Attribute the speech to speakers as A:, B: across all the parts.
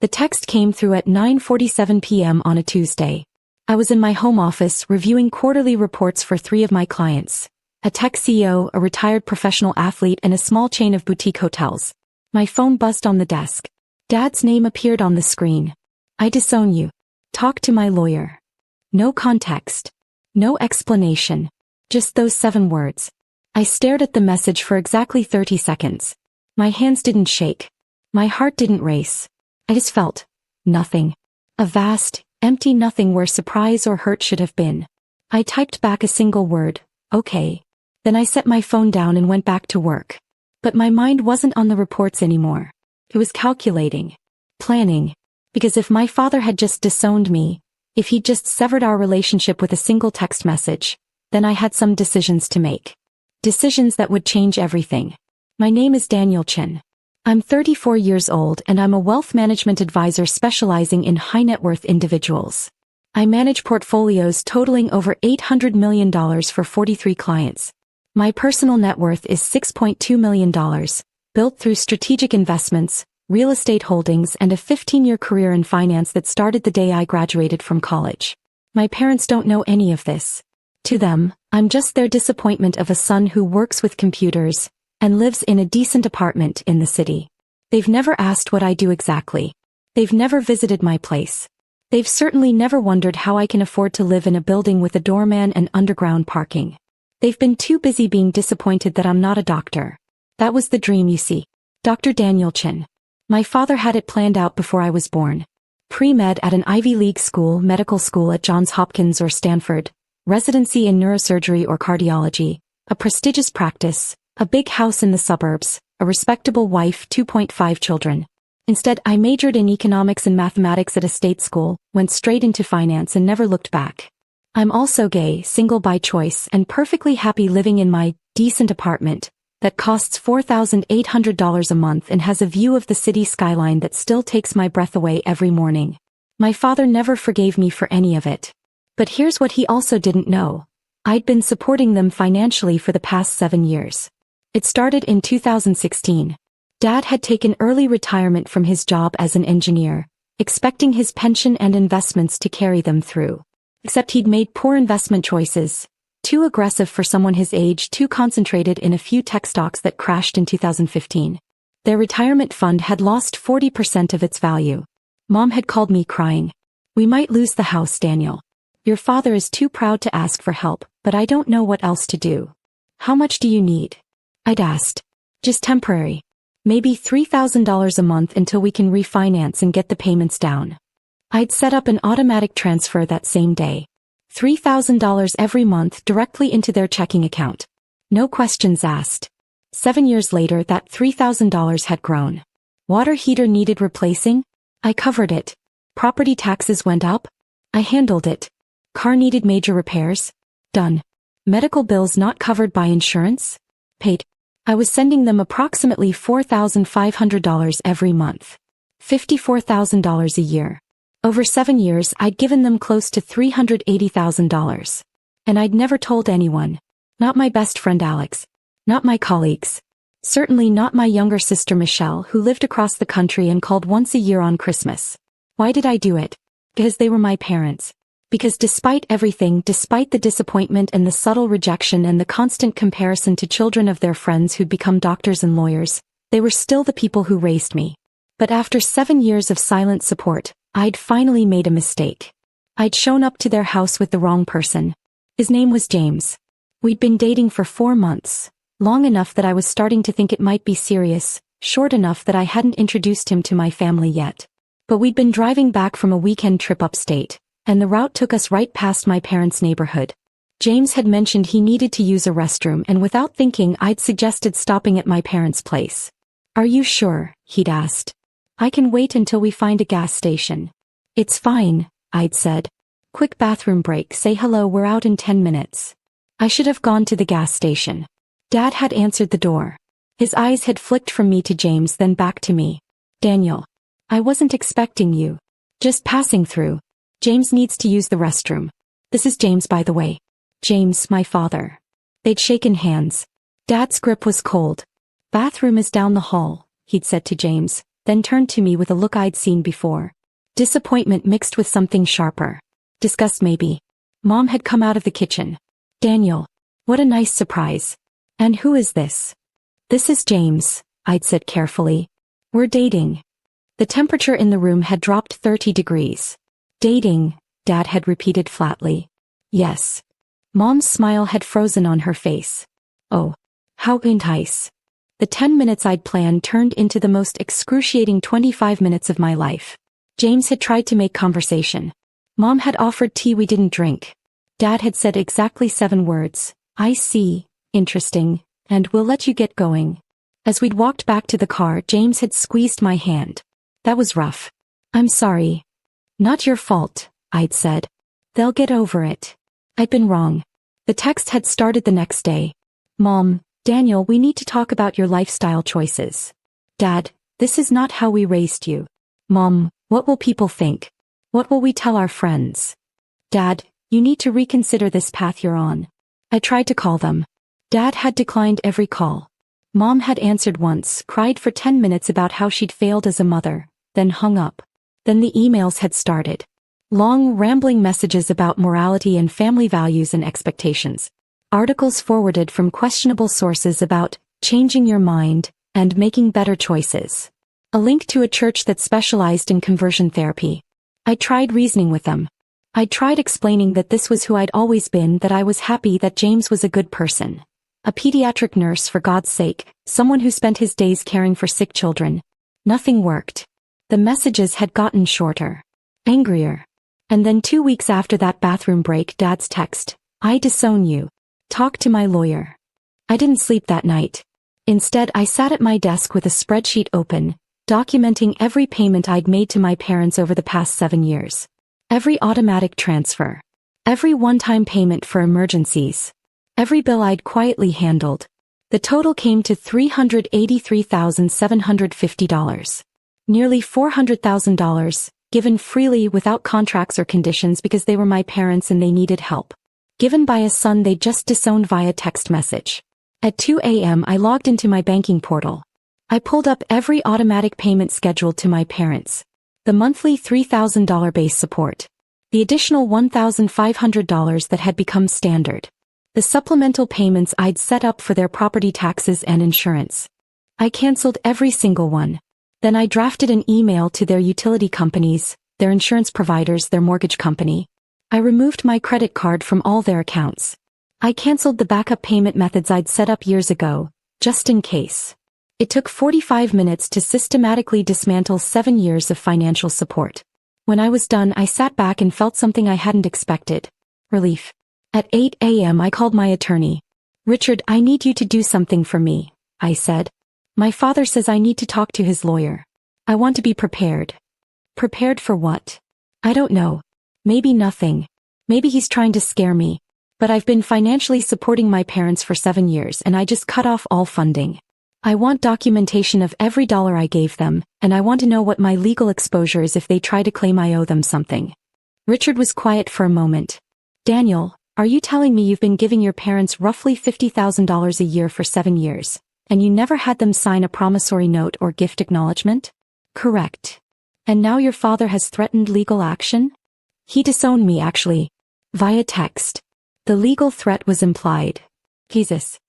A: The text came through at 9:47 p.m. on a Tuesday. I was in my home office reviewing quarterly reports for 3 of my clients: a tech CEO, a retired professional athlete, and a small chain of boutique hotels. My phone buzzed on the desk. Dad's name appeared on the screen. "I disown you. Talk to my lawyer." No context. No explanation. Just those 7 words. I stared at the message for exactly 30 seconds. My hands didn't shake. My heart didn't race. I just felt nothing. A vast, empty nothing where surprise or hurt should have been. I typed back a single word: "Okay." Then I set my phone down and went back to work. But my mind wasn't on the reports anymore. It was calculating. Planning. Because if my father had just disowned me, if he'd just severed our relationship with a single text message, then I had some decisions to make. Decisions that would change everything. My name is Daniel Chen. I'm 34 years old and I'm a wealth management advisor specializing in high net worth individuals. I manage portfolios totaling over $800 million for 43 clients. My personal net worth is $6.2 million, built through strategic investments, real estate holdings, and a 15-year career in finance that started the day I graduated from college. My parents don't know any of this. To them, I'm just their disappointment of a son who works with computers and lives in a decent apartment in the city. They've never asked what I do exactly. They've never visited my place. They've certainly never wondered how I can afford to live in a building with a doorman and underground parking. They've been too busy being disappointed that I'm not a doctor. That was the dream, you see. Dr. Daniel Chen. My father had it planned out before I was born. Pre-med at an Ivy League school, medical school at Johns Hopkins or Stanford, residency in neurosurgery or cardiology, a prestigious practice, a big house in the suburbs, a respectable wife, 2.5 children. Instead, I majored in economics and mathematics at a state school, went straight into finance and never looked back. I'm also gay, single by choice, and perfectly happy living in my decent apartment that costs $4,800 a month and has a view of the city skyline that still takes my breath away every morning. My father never forgave me for any of it. But here's what he also didn't know. I'd been supporting them financially for the past 7 years. It started in 2016. Dad had taken early retirement from his job as an engineer, expecting his pension and investments to carry them through. Except he'd made poor investment choices, too aggressive for someone his age, too concentrated in a few tech stocks that crashed in 2015. Their retirement fund had lost 40% of its value. Mom had called me crying. "We might lose the house, Daniel. Your father is too proud to ask for help, but I don't know what else to do. How much do you need?" I'd asked. "Just temporary. Maybe $3,000 a month until we can refinance and get the payments down." I'd set up an automatic transfer that same day. $3,000 every month directly into their checking account. No questions asked. 7 years later, that $3,000 had grown. Water heater needed replacing? I covered it. Property taxes went up? I handled it. Car needed major repairs? Done. Medical bills not covered by insurance? Paid. I was sending them approximately $4,500 every month. $54,000 a year. Over 7 years, I'd given them close to $380,000. And I'd never told anyone. Not my best friend Alex. Not my colleagues. Certainly not my younger sister Michelle, who lived across the country and called once a year on Christmas. Why did I do it? Because they were my parents. Because despite everything, despite the disappointment and the subtle rejection and the constant comparison to children of their friends who'd become doctors and lawyers, they were still the people who raised me. But after 7 years of silent support, I'd finally made a mistake. I'd shown up to their house with the wrong person. His name was James. We'd been dating for 4 months, long enough that I was starting to think it might be serious, short enough that I hadn't introduced him to my family yet. But we'd been driving back from a weekend trip upstate, and the route took us right past my parents' neighborhood. James had mentioned he needed to use a restroom, and without thinking, I'd suggested stopping at my parents' place. "Are you sure?" he'd asked. "I can wait until we find a gas station." "It's fine," I'd said. "Quick bathroom break, say hello, we're out in 10 minutes. I should have gone to the gas station. Dad had answered the door. His eyes had flicked from me to James, then back to me. "Daniel. I wasn't expecting you. Just passing through. James needs to use the restroom. This is James, by the way. James, my father." They'd shaken hands. Dad's grip was cold. "Bathroom is down the hall," he'd said to James. then turned to me with a look I'd seen before. Disappointment mixed with something sharper. Disgust maybe. Mom had come out of the kitchen. Daniel. What a nice surprise. And who is this? This is James, I'd said carefully. We're dating. The temperature in the room had dropped 30 degrees. Dating, Dad had repeated flatly. Yes. Mom's smile had frozen on her face. Oh. How entice. The 10 minutes I'd planned turned into the most excruciating 25 minutes of my life. James had tried to make conversation. Mom had offered tea we didn't drink. Dad had said exactly 7 words. I see, interesting, and we'll let you get going. As we'd walked back to the car, James had squeezed my hand. That was rough. I'm sorry. Not your fault, I'd said. They'll get over it. I'd been wrong. The text had started the next day. Mom, Daniel, we need to talk about your lifestyle choices. Dad, this is not how we raised you. Mom, what will people think? What will we tell our friends? Dad, you need to reconsider this path you're on. I tried to call them. Dad had declined every call. Mom had answered once, cried for 10 minutes about how she'd failed as a mother, then hung up. Then the emails had started. Long, rambling messages about morality and family values and expectations. Articles forwarded from questionable sources about changing your mind and making better choices. A link to a church that specialized in conversion therapy. I tried reasoning with them. I tried explaining that this was who I'd always been, that I was happy that James was a good person. A pediatric nurse, for God's sake, someone who spent his days caring for sick children. Nothing worked. The messages had gotten shorter. Angrier. And then 2 weeks after that bathroom break, Dad's text. I disown you. Talk to my lawyer. I didn't sleep that night. Instead, I sat at my desk with a spreadsheet open, documenting every payment I'd made to my parents over the past 7 years. Every automatic transfer. Every one-time payment for emergencies. Every bill I'd quietly handled. The total came to $383,750. Nearly $400,000, given freely without contracts or conditions because they were my parents and they needed help. Given by a son they just disowned via text message. At 2 a.m. I logged into my banking portal. I pulled up every automatic payment scheduled to my parents. The monthly $3,000 base support. The additional $1,500 that had become standard. The supplemental payments I'd set up for their property taxes and insurance. I canceled every single one. Then I drafted an email to their utility companies, their insurance providers, their mortgage company. I removed my credit card from all their accounts. I canceled the backup payment methods I'd set up years ago, just in case. It took 45 minutes to systematically dismantle 7 years of financial support. When I was done, I sat back and felt something I hadn't expected. Relief. At 8 a.m. I called my attorney. Richard, I need you to do something for me, I said. My father says I need to talk to his lawyer. I want to be prepared. Prepared for what? I don't know. Maybe nothing. Maybe he's trying to scare me. But I've been financially supporting my parents for 7 years and I just cut off all funding. I want documentation of every dollar I gave them, and I want to know what my legal exposure is if they try to claim I owe them something. Richard was quiet for a moment. Daniel, are you telling me you've been giving your parents roughly $50,000 a year for 7 years, and you never had them sign a promissory note or gift acknowledgement? Correct. And now your father has threatened legal action? He disowned me actually. Via text. The legal threat was implied. Jesus.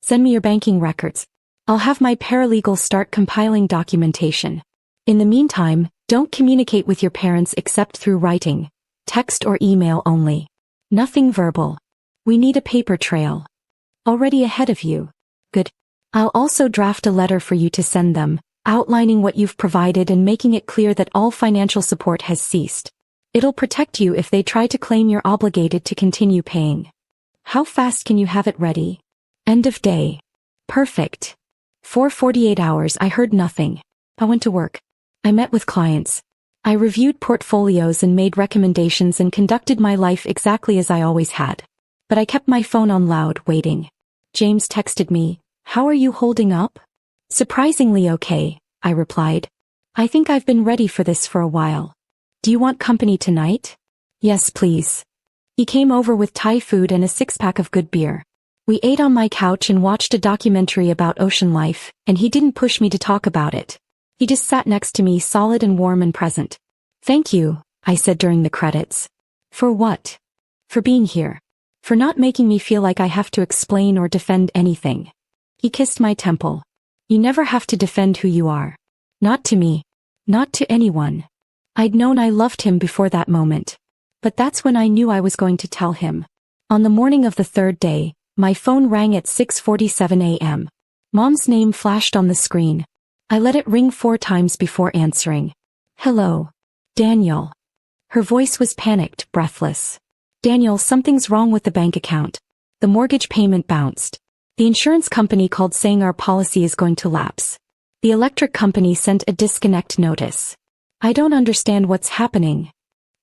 A: Send me your banking records. I'll have my paralegal start compiling documentation. In the meantime, don't communicate with your parents except through writing, text or email only. Nothing verbal. We need a paper trail. Already ahead of you. Good. I'll also draft a letter for you to send them, outlining what you've provided and making it clear that all financial support has ceased. It'll protect you if they try to claim you're obligated to continue paying. How fast can you have it ready? End of day. Perfect. For 48 hours I heard nothing. I went to work. I met with clients. I reviewed portfolios and made recommendations and conducted my life exactly as I always had. But I kept my phone on loud, waiting. James texted me, "How are you holding up?" "Surprisingly okay," I replied. "I think I've been ready for this for a while. Do you want company tonight?" "Yes, please." He came over with Thai food and a 6-pack of good beer. We ate on my couch and watched a documentary about ocean life, and he didn't push me to talk about it. He just sat next to me, solid and warm and present. Thank you, I said during the credits. For what? For being here. For not making me feel like I have to explain or defend anything. He kissed my temple. You never have to defend who you are. Not to me. Not to anyone. I'd known I loved him before that moment. But that's when I knew I was going to tell him. On the morning of the third day, my phone rang at 6:47 a.m. Mom's name flashed on the screen. I let it ring 4 times before answering. Hello. Daniel. Her voice was panicked, breathless. Daniel, something's wrong with the bank account. The mortgage payment bounced. The insurance company called saying our policy is going to lapse. The electric company sent a disconnect notice. I don't understand what's happening.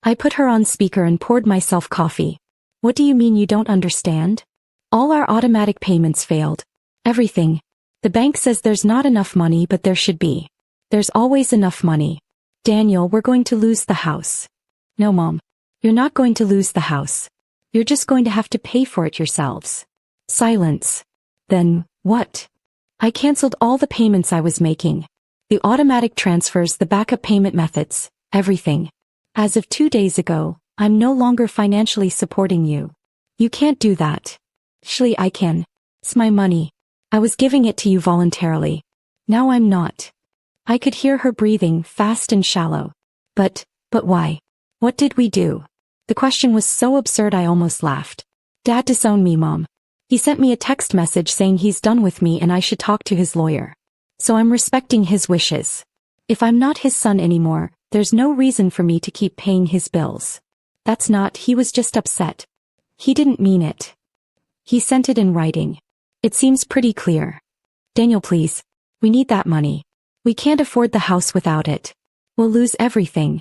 A: I put her on speaker and poured myself coffee. What do you mean you don't understand? All our automatic payments failed. Everything. The bank says there's not enough money, but there should be. There's always enough money. Daniel, we're going to lose the house. No, Mom. You're not going to lose the house. You're just going to have to pay for it yourselves. Silence. Then, what? I canceled all the payments I was making. The automatic transfers, the backup payment methods, everything. As of 2 days ago, I'm no longer financially supporting you. You can't do that. Actually, I can. It's my money. I was giving it to you voluntarily. Now I'm not. I could hear her breathing, fast and shallow. But why? What did we do? The question was so absurd I almost laughed. Dad disowned me, Mom. He sent me a text message saying he's done with me and I should talk to his lawyer. So I'm respecting his wishes. If I'm not his son anymore, there's no reason for me to keep paying his bills. He was just upset. He didn't mean it. He sent it in writing. It seems pretty clear. Daniel, please. We need that money. We can't afford the house without it. We'll lose everything.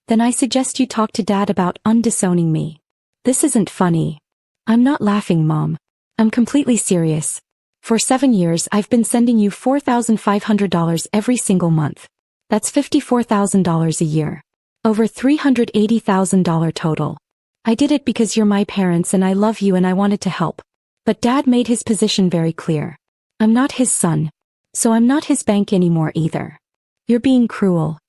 A: Then I suggest you talk to Dad about undisowning me. This isn't funny. I'm not laughing, Mom. I'm completely serious. For 7 years I've been sending you $4,500 every single month. That's $54,000 a year. Over $380,000 total. I did it because you're my parents and I love you and I wanted to help. But Dad made his position very clear. I'm not his son. So I'm not his bank anymore either. You're being cruel.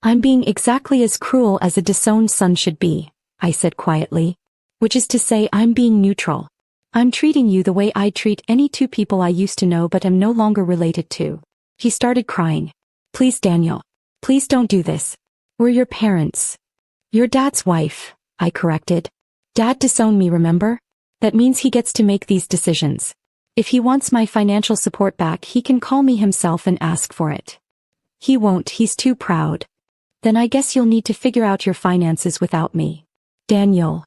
A: I'm being exactly as cruel as a disowned son should be, I said quietly. Which is to say, I'm being neutral. I'm treating you the way I'd treat any 2 people I used to know but am no longer related to. He started crying. Please, Daniel. Please don't do this. We're your parents. You're Dad's wife, I corrected. Dad disowned me, remember? That means he gets to make these decisions. If he wants my financial support back, he can call me himself and ask for it. He won't, he's too proud. Then I guess you'll need to figure out your finances without me. Daniel.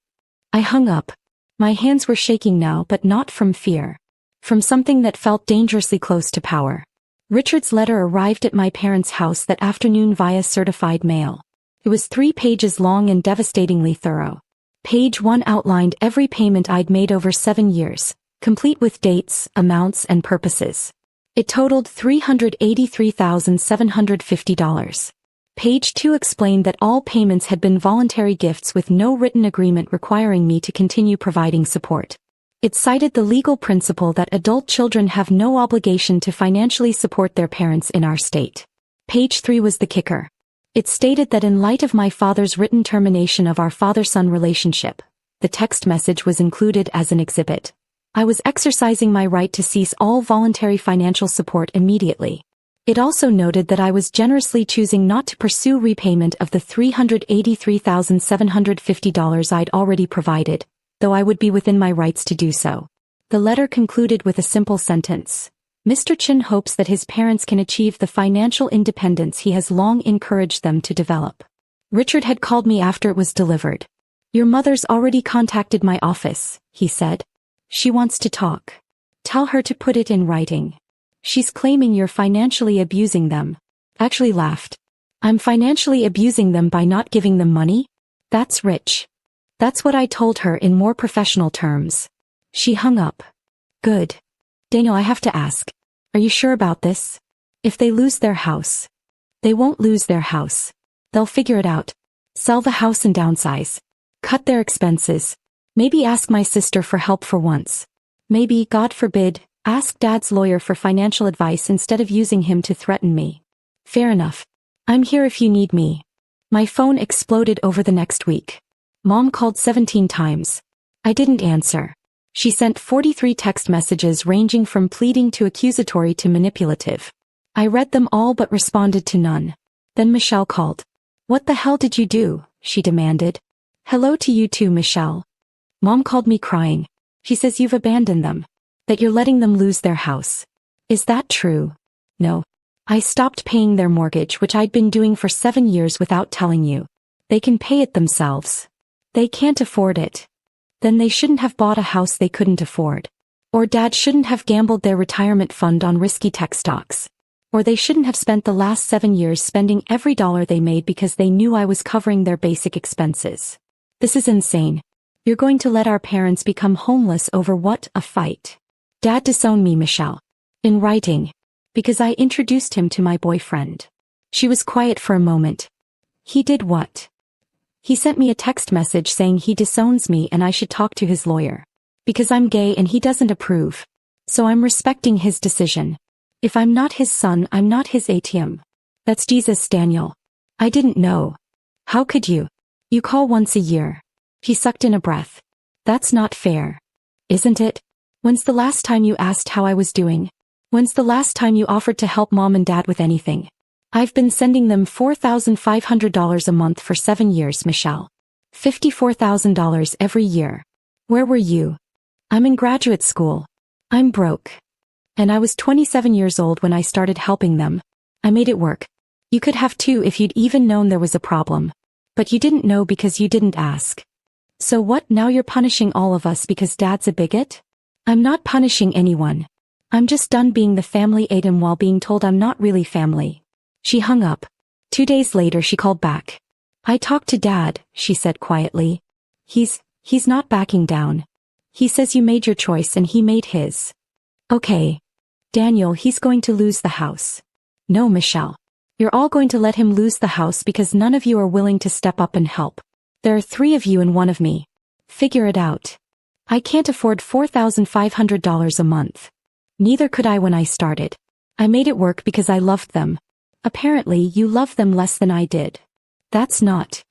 A: I hung up. My hands were shaking now, but not from fear. From something that felt dangerously close to power. Richard's letter arrived at my parents' house that afternoon via certified mail. It was 3 pages long and devastatingly thorough. Page 1 outlined every payment I'd made over 7 years, complete with dates, amounts, and purposes. It totaled $383,750. Page 2 explained that all payments had been voluntary gifts with no written agreement requiring me to continue providing support. It cited the legal principle that adult children have no obligation to financially support their parents in our state. Page 3 was the kicker. It stated that in light of my father's written termination of our father-son relationship, the text message was included as an exhibit. I was exercising my right to cease all voluntary financial support immediately. It also noted that I was generously choosing not to pursue repayment of the $383,750 I'd already provided, though I would be within my rights to do so. The letter concluded with a simple sentence. Mr. Chin hopes that his parents can achieve the financial independence he has long encouraged them to develop. Richard had called me after it was delivered. Your mother's already contacted my office, he said. She wants to talk. Tell her to put it in writing. She's claiming you're financially abusing them. Actually laughed. I'm financially abusing them by not giving them money? That's rich. That's what I told her in more professional terms. She hung up. Good. Daniel, I have to ask. Are you sure about this? If they lose their house. They won't lose their house. They'll figure it out. Sell the house and downsize. Cut their expenses. Maybe ask my sister for help for once. Maybe, God forbid, ask Dad's lawyer for financial advice instead of using him to threaten me. Fair enough. I'm here if you need me. My phone exploded over the next week. Mom called 17 times. I didn't answer. She sent 43 text messages ranging from pleading to accusatory to manipulative. I read them all but responded to none. Then Michelle called. What the hell did you do? She demanded. Hello to you too, Michelle. Mom called me crying. She says you've abandoned them. That you're letting them lose their house. Is that true? No. I stopped paying their mortgage, which I'd been doing for 7 years without telling you. They can pay it themselves. They can't afford it. Then they shouldn't have bought a house they couldn't afford. Or Dad shouldn't have gambled their retirement fund on risky tech stocks. Or they shouldn't have spent the last 7 years spending every dollar they made because they knew I was covering their basic expenses. This is insane. You're going to let our parents become homeless over what? A fight. Dad disowned me, Michelle. In writing. Because I introduced him to my boyfriend. She was quiet for a moment. He did what? He sent me a text message saying he disowns me and I should talk to his lawyer. Because I'm gay and he doesn't approve. So I'm respecting his decision. If I'm not his son, I'm not his ATM. That's Jesus, Daniel. I didn't know. How could you? You call once a year. He sucked in a breath. That's not fair. Isn't it? When's the last time you asked how I was doing? When's the last time you offered to help Mom and Dad with anything? I've been sending them $4,500 a month for 7 years, Michelle. $54,000 every year. Where were you? I'm in graduate school. I'm broke. And I was 27 years old when I started helping them. I made it work. You could have too if you'd even known there was a problem. But you didn't know because you didn't ask. So what, now you're punishing all of us because Dad's a bigot? I'm not punishing anyone. I'm just done being the family ATM while being told I'm not really family. She hung up. 2 days later she called back. I talked to Dad, she said quietly. He's not backing down. He says you made your choice and he made his. Okay. Daniel, he's going to lose the house. No, Michelle. You're all going to let him lose the house because none of you are willing to step up and help. There are 3 of you and 1 of me. Figure it out. I can't afford $4,500 a month. Neither could I when I started. I made it work because I loved them. Apparently you love them less than I did. That's not.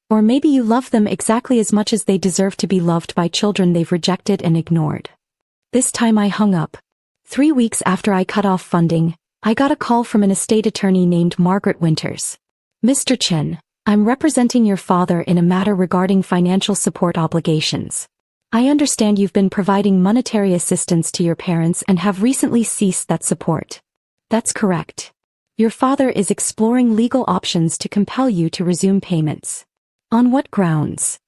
A: Or maybe you love them exactly as much as they deserve to be loved by children they've rejected and ignored. This time I hung up. 3 weeks after I cut off funding, I got a call from an estate attorney named Margaret Winters. Mr. Chen, I'm representing your father in a matter regarding financial support obligations. I understand you've been providing monetary assistance to your parents and have recently ceased that support. That's correct. Your father is exploring legal options to compel you to resume payments. On what grounds?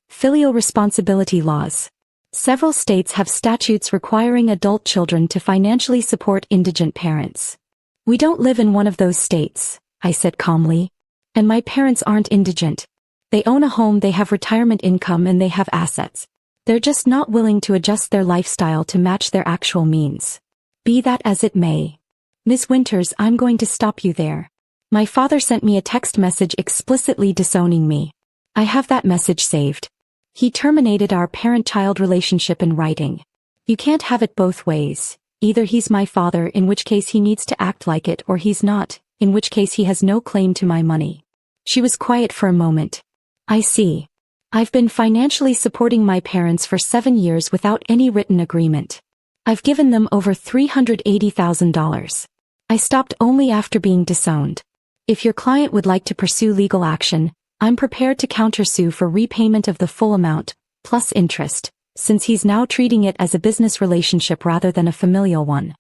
A: Filial responsibility laws. Several states have statutes requiring adult children to financially support indigent parents. We don't live in one of those states, I said calmly. And my parents aren't indigent. They own a home, they have retirement income, and they have assets. They're just not willing to adjust their lifestyle to match their actual means. Be that as it may. Ms. Winters, I'm going to stop you there. My father sent me a text message explicitly disowning me. I have that message saved. He terminated our parent-child relationship in writing. You can't have it both ways. Either he's my father, in which case he needs to act like it, or he's not, in which case he has no claim to my money. She was quiet for a moment. I see. I've been financially supporting my parents for 7 years without any written agreement. I've given them over $380,000. I stopped only after being disowned. If your client would like to pursue legal action, I'm prepared to countersue for repayment of the full amount, plus interest, since he's now treating it as a business relationship rather than a familial one.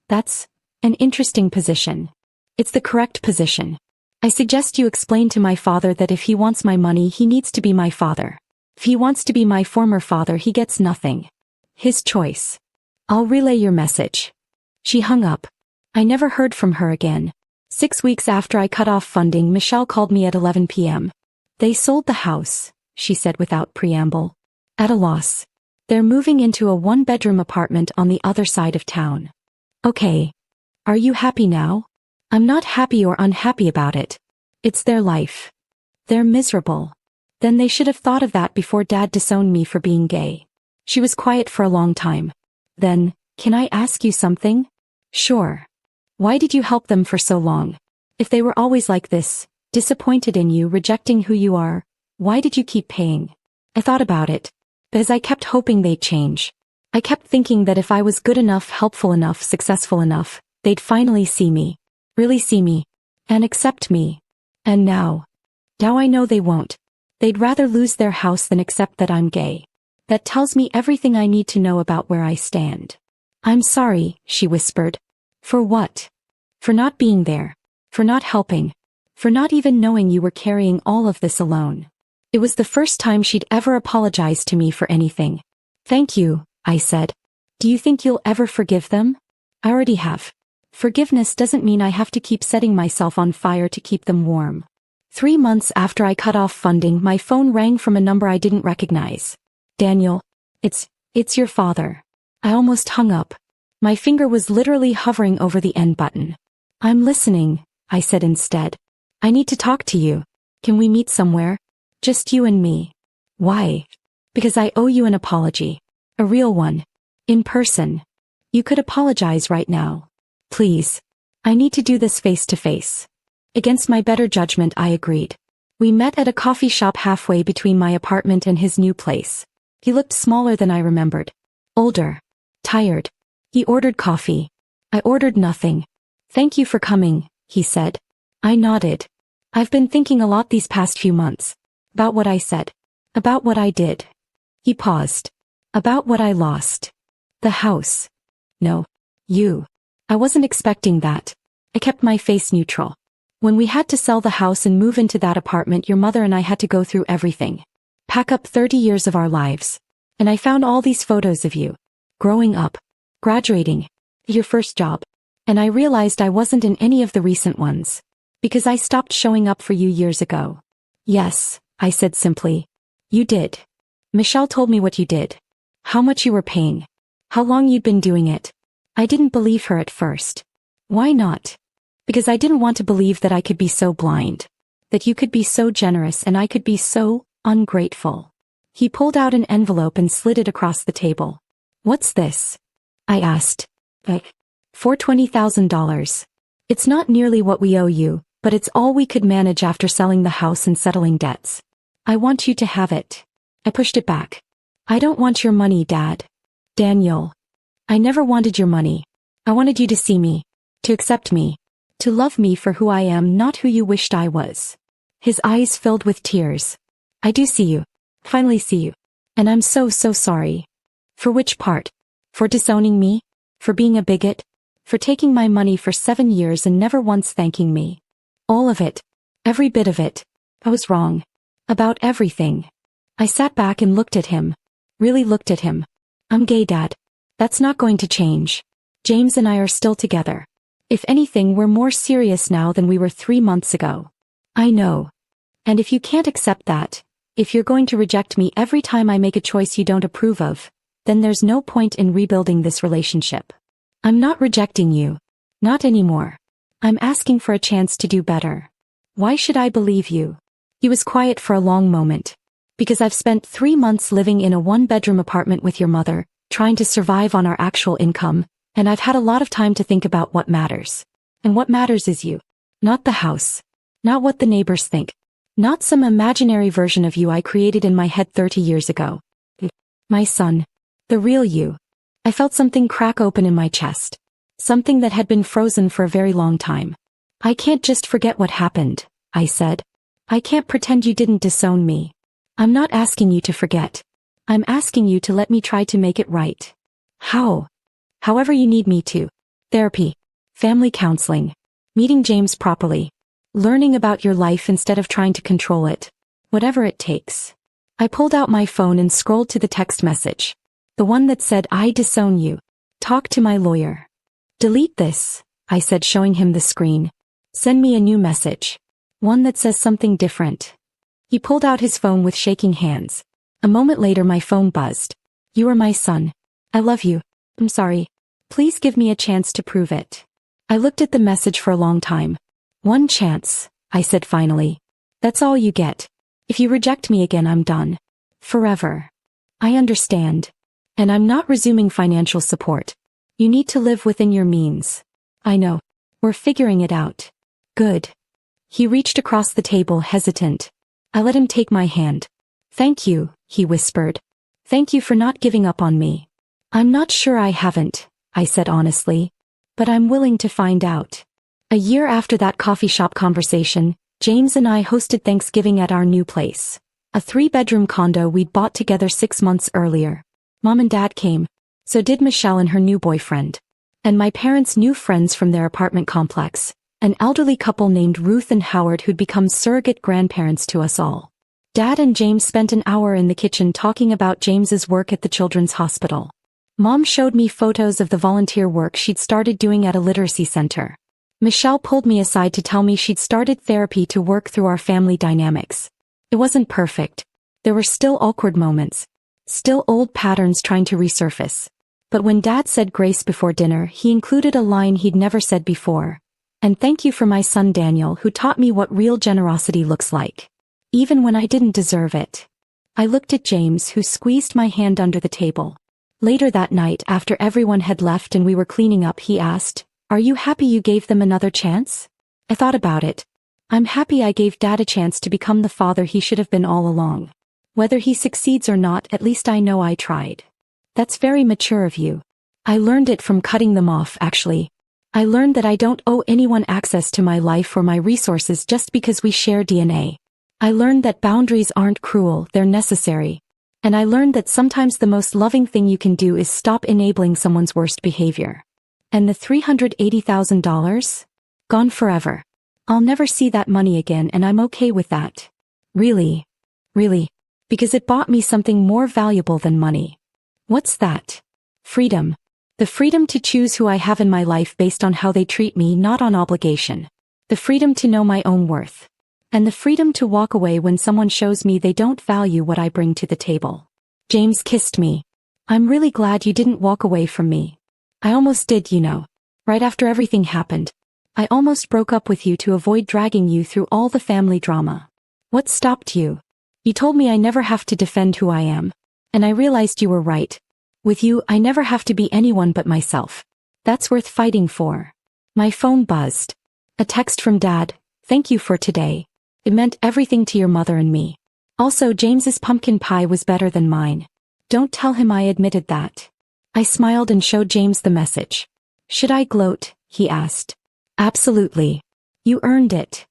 A: That's an interesting position. It's the correct position. I suggest you explain to my father that if he wants my money, he needs to be my father. If he wants to be my former father, he gets nothing. His choice. I'll relay your message. She hung up. I never heard from her again. 6 weeks after I cut off funding, Michelle called me at 11 p.m. They sold the house, she said without preamble. At a loss. They're moving into a 1-bedroom apartment on the other side of town. Okay. Are you happy now? I'm not happy or unhappy about it. It's their life. They're miserable. Then they should have thought of that before Dad disowned me for being gay. She was quiet for a long time. Then, can I ask you something? Sure. Why did you help them for so long? If they were always like this, disappointed in you, rejecting who you are, why did you keep paying? I thought about it. But as I kept hoping they'd change. I kept thinking that if I was good enough, helpful enough, successful enough, they'd finally see me. Really see me. And accept me. And now I know they won't. They'd rather lose their house than accept that I'm gay. That tells me everything I need to know about where I stand. I'm sorry, she whispered. For what? For not being there. For not helping. For not even knowing you were carrying all of this alone. It was the first time she'd ever apologized to me for anything. Thank you, I said. Do you think you'll ever forgive them? I already have. Forgiveness doesn't mean I have to keep setting myself on fire to keep them warm. 3 months after I cut off funding, my phone rang from a number I didn't recognize. Daniel, it's your father. I almost hung up. My finger was literally hovering over the end button. I'm listening, I said instead. I need to talk to you. Can we meet somewhere? Just you and me. Why? Because I owe you an apology. A real one. In person. You could apologize right now. Please. I need to do this face to face. Against my better judgment, I agreed. We met at a coffee shop halfway between my apartment and his new place. He looked smaller than I remembered. Older. Tired. He ordered coffee. I ordered nothing. Thank you for coming, he said. I nodded. I've been thinking a lot these past few months. About what I said. About what I did. He paused. About what I lost. The house. No. You. I wasn't expecting that. I kept my face neutral. When we had to sell the house and move into that apartment, your mother and I had to go through everything. Pack up 30 years of our lives. And I found all these photos of you. Growing up. Graduating. Your first job. And I realized I wasn't in any of the recent ones. Because I stopped showing up for you years ago. Yes, I said simply. You did. Michelle told me what you did. How much you were paying. How long you'd been doing it. I didn't believe her at first. Why not? Because I didn't want to believe that I could be so blind. That you could be so generous and I could be so ungrateful. He pulled out an envelope and slid it across the table. What's this? I asked. For $20,000. It's not nearly what we owe you, but it's all we could manage after selling the house and settling debts. I want you to have it. I pushed it back. I don't want your money, Dad. Daniel. I never wanted your money. I wanted you to see me. To accept me. To love me for who I am, not who you wished I was. His eyes filled with tears. I do see you. Finally see you. And I'm so sorry. For which part? For disowning me? For being a bigot? For taking my money for 7 years and never once thanking me? All of it. Every bit of it. I was wrong. About everything. I sat back and looked at him. Really looked at him. I'm gay, Dad. That's not going to change. James and I are still together. If anything, we're more serious now than we were 3 months ago. I know. And if you can't accept that, if you're going to reject me every time I make a choice you don't approve of, then there's no point in rebuilding this relationship. I'm not rejecting you. Not anymore. I'm asking for a chance to do better. Why should I believe you? He was quiet for a long moment. Because I've spent 3 months living in a 1-bedroom apartment with your mother, trying to survive on our actual income, and I've had a lot of time to think about what matters. And what matters is you. Not the house. Not what the neighbors think. Not some imaginary version of you I created in my head 30 years ago. My son. The real you. I felt something crack open in my chest. Something that had been frozen for a very long time. I can't just forget what happened, I said. I can't pretend you didn't disown me. I'm not asking you to forget. I'm asking you to let me try to make it right. How? However you need me to. Therapy. Family counseling. Meeting James properly. Learning about your life instead of trying to control it. Whatever it takes. I pulled out my phone and scrolled to the text message. The one that said, I disown you. Talk to my lawyer. Delete this, I said, showing him the screen. Send me a new message. One that says something different. He pulled out his phone with shaking hands. A moment later my phone buzzed. You are my son. I love you. I'm sorry. Please give me a chance to prove it. I looked at the message for a long time. One chance, I said finally. That's all you get. If you reject me again, I'm done. Forever. I understand. And I'm not resuming financial support. You need to live within your means. I know. We're figuring it out. Good. He reached across the table, hesitant. I let him take my hand. Thank you, he whispered. Thank you for not giving up on me. I'm not sure I haven't, I said honestly. But I'm willing to find out. A year after that coffee shop conversation, James and I hosted Thanksgiving at our new place. A 3-bedroom condo we'd bought together 6 months earlier. Mom and Dad came. So did Michelle and her new boyfriend. And my parents' new friends from their apartment complex. An elderly couple named Ruth and Howard who'd become surrogate grandparents to us all. Dad and James spent an hour in the kitchen talking about James's work at the children's hospital. Mom showed me photos of the volunteer work she'd started doing at a literacy center. Michelle pulled me aside to tell me she'd started therapy to work through our family dynamics. It wasn't perfect. There were still awkward moments. Still old patterns trying to resurface. But when Dad said grace before dinner, he included a line he'd never said before. And thank you for my son Daniel, who taught me what real generosity looks like. Even when I didn't deserve it. I looked at James, who squeezed my hand under the table. Later that night, after everyone had left and we were cleaning up, he asked, "Are you happy you gave them another chance?" I thought about it. I'm happy I gave Dad a chance to become the father he should have been all along. Whether he succeeds or not, at least I know I tried. That's very mature of you. I learned it from cutting them off, actually. I learned that I don't owe anyone access to my life or my resources just because we share DNA. I learned that boundaries aren't cruel, they're necessary. And I learned that sometimes the most loving thing you can do is stop enabling someone's worst behavior. And the $380,000? Gone forever. I'll never see that money again, and I'm okay with that. Really. Really. Because it bought me something more valuable than money. What's that? Freedom. The freedom to choose who I have in my life based on how they treat me, not on obligation. The freedom to know my own worth. And the freedom to walk away when someone shows me they don't value what I bring to the table. James kissed me. I'm really glad you didn't walk away from me. I almost did, you know. Right after everything happened. I almost broke up with you to avoid dragging you through all the family drama. What stopped you? You told me I never have to defend who I am. And I realized you were right. With you, I never have to be anyone but myself. That's worth fighting for. My phone buzzed. A text from Dad. Thank you for today. It meant everything to your mother and me. Also, James's pumpkin pie was better than mine. Don't tell him I admitted that. I smiled and showed James the message. Should I gloat? He asked. Absolutely. You earned it.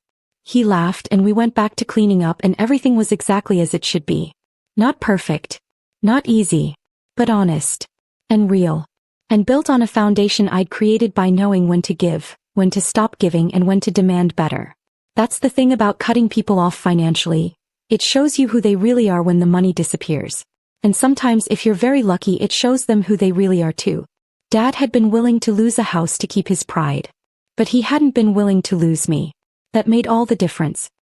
A: He laughed and we went back to cleaning up, and everything was exactly as it should be. Not perfect. Not easy. But honest. And real. And built on a foundation I'd created by knowing when to give, when to stop giving, and when to demand better. That's the thing about cutting people off financially. It shows you who they really are when the money disappears. And sometimes, if you're very lucky, it shows them who they really are too. Dad had been willing to lose a house to keep his pride. But he hadn't been willing to lose me. That made all the difference.